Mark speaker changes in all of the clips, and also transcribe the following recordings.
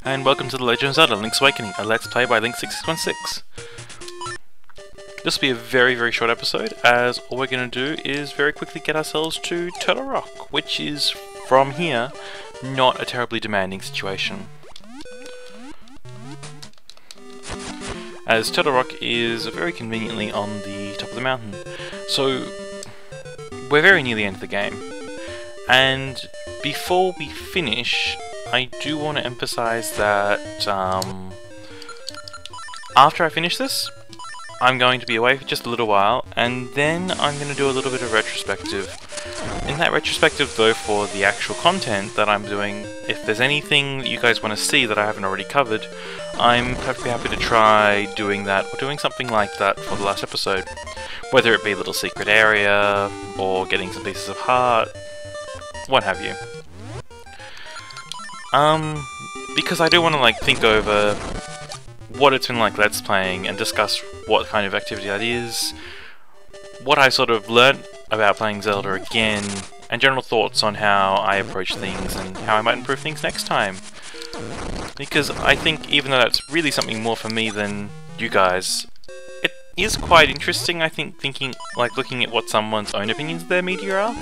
Speaker 1: and welcome to The Legend of Zelda Link's Awakening, a Let's Play by Link6616. This will be a very short episode, as all we're going to do is very quickly get ourselves to Turtle Rock, which is, from here, not a terribly demanding situation. As Turtle Rock is very conveniently on the top of the mountain. So, we're very near the end of the game. And before we finish, I do want to emphasize that after I finish this, I'm going to be away for just a little while, and then I'm going to do a little bit of retrospective. In that retrospective, though, for the actual content that I'm doing, if there's anything that you guys want to see that I haven't already covered, I'm perfectly happy to try doing that, or doing something like that for the last episode. Whether it be a little secret area, or getting some pieces of heart, what have you. Because I do want to think over what it's been like Let's Playing and discuss what kind of activity that is, what I sort of learnt about playing Zelda again, and general thoughts on how I approach things and how I might improve things next time. Because I think even though that's really something more for me than you guys, it is quite interesting, I think, looking at what someone's own opinions of their media are.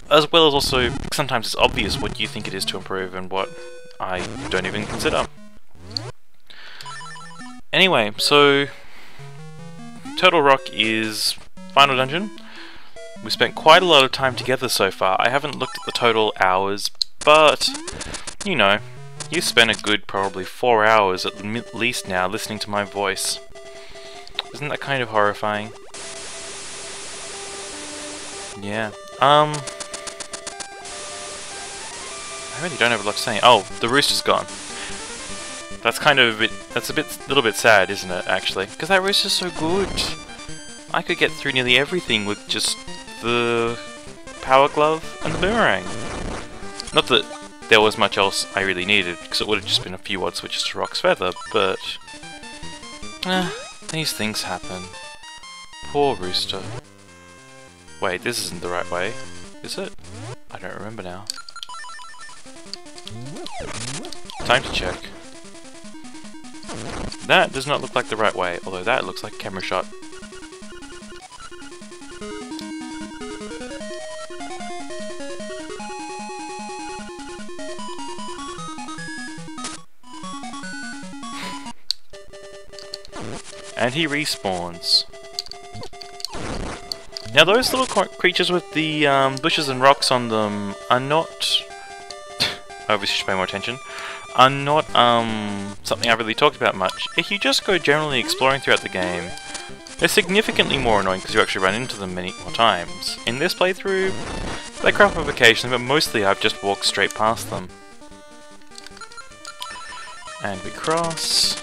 Speaker 1: As well as also, sometimes it's obvious what you think it is to improve and what I don't even consider. Anyway, so Turtle Rock is final dungeon. We spent quite a lot of time together so far. I haven't looked at the total hours, but, you know, you spent a good probably 4 hours at least now listening to my voice. Isn't that kind of horrifying? Yeah. I really don't have a lot to say. Oh, the rooster's gone. That's kind of a little bit sad, isn't it, actually? Because that rooster's so good. I could get through nearly everything with just the power glove and the boomerang. Not that there was much else I really needed, because it would have just been a few odd switches to Rock's Feather, but these things happen. Poor rooster. Wait, this isn't the right way, is it? I don't remember now. Time to check. That does not look like the right way, although that looks like a camera shot. And he respawns. Now those little creatures with the bushes and rocks on them are not... I obviously should pay more attention. Are not something I've really talked about much. If you just go generally exploring throughout the game, they're significantly more annoying because you actually run into them many more times. In this playthrough, they crop up occasionally, but mostly I've just walked straight past them. And we cross.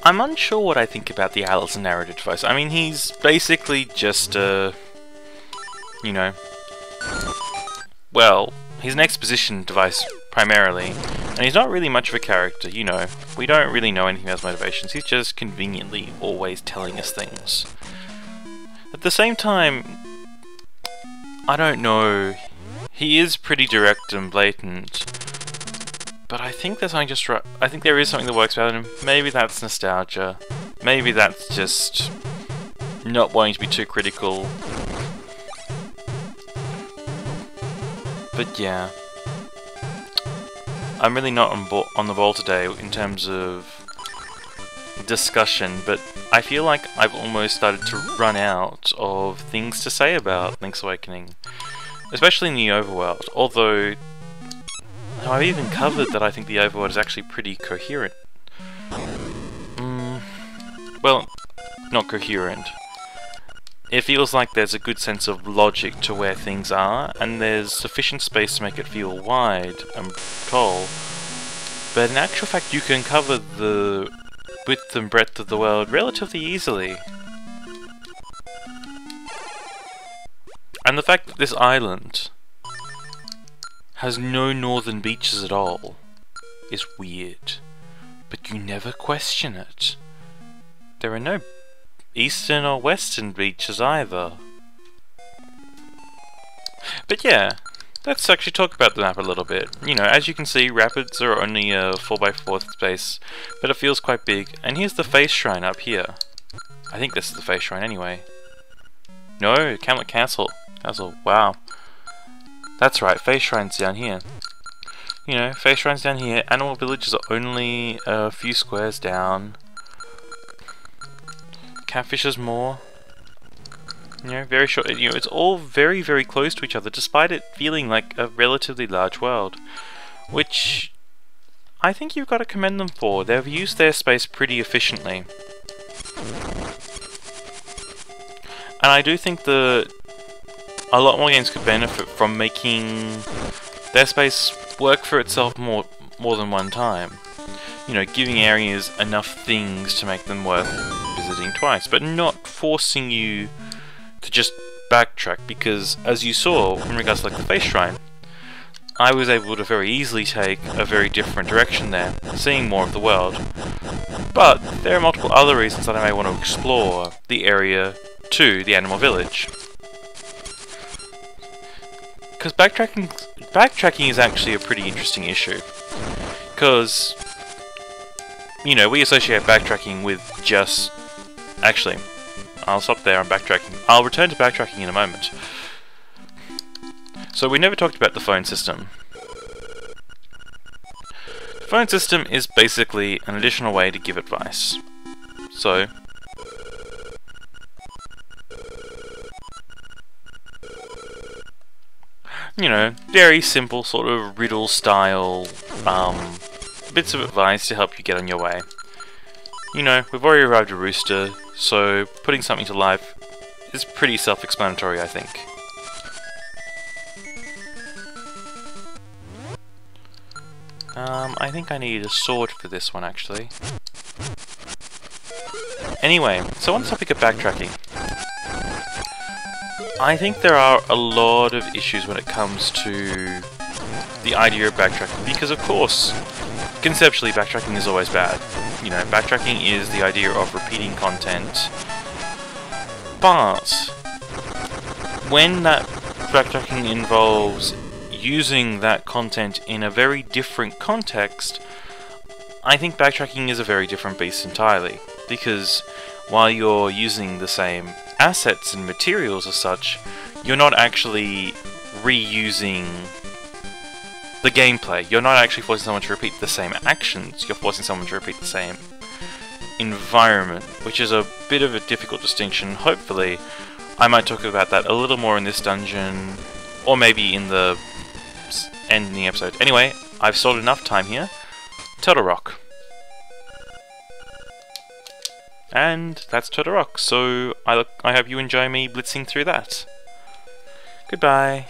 Speaker 1: I'm unsure what I think about the Allison narrative device. I mean, he's basically just a... you know... well, he's an exposition device, primarily. And he's not really much of a character, you know. We don't really know anything about his motivations. He's just conveniently always telling us things. At the same time... I don't know... he is pretty direct and blatant. But I think there's something just right. I think there is something that works about him. Maybe that's nostalgia. Maybe that's just not wanting to be too critical. But yeah, I'm really not on the ball today in terms of discussion, but I feel like I've almost started to run out of things to say about Link's Awakening. Especially in the overworld, although I've even covered that I think the overworld is actually pretty coherent. Well, not coherent. It feels like there's a good sense of logic to where things are, and there's sufficient space to make it feel wide and tall. But in actual fact, you can cover the width and breadth of the world relatively easily. And the fact that this island has no northern beaches at all is weird, but you never question it. There are no eastern or western beaches either. But yeah, let's actually talk about the map a little bit. You know, as you can see, rapids are only a 4x4 space, but it feels quite big. And here's the face shrine up here. I think this is the face shrine anyway. No, Camlet Castle. Wow. That's right, face shrine's down here. You know, face shrine's down here. Animal villages are only a few squares down. Catfish is more. You know, very short. You know, it's all very, very close to each other, despite it feeling like a relatively large world, which I think you've got to commend them for. They've used their space pretty efficiently, and I do think that a lot more games could benefit from making their space work for itself more than one time. You know, giving areas enough things to make them worth visiting twice, but not forcing you to just backtrack, because as you saw in regards to like the face shrine, I was able to very easily take a very different direction there, seeing more of the world. But there are multiple other reasons that I may want to explore the area to the animal village. Because backtracking is actually a pretty interesting issue. Because, you know, we associate backtracking with just... Actually, I'll stop there on backtracking. I'll return to backtracking in a moment. So we never talked about the phone system. The phone system is basically an additional way to give advice. So, you know, very simple sort of riddle style bits of advice to help you get on your way. You know, we've already arrived at Rooster, so putting something to life is pretty self-explanatory, I think. I think I need a sword for this one, actually. Anyway, so on the topic of backtracking, I think there are a lot of issues when it comes to the idea of backtracking, because of course, conceptually backtracking is always bad. You know, backtracking is the idea of repeating content, but when that backtracking involves using that content in a very different context, I think backtracking is a very different beast entirely, because while you're using the same assets and materials as such, you're not actually reusing the gameplay. You're not actually forcing someone to repeat the same actions, you're forcing someone to repeat the same environment, which is a bit of a difficult distinction. Hopefully, I might talk about that a little more in this dungeon, or maybe in the ending episode. Anyway, I've sold enough time here. Turtle Rock. And that's Turtle Rock, so I hope you enjoy me blitzing through that. Goodbye.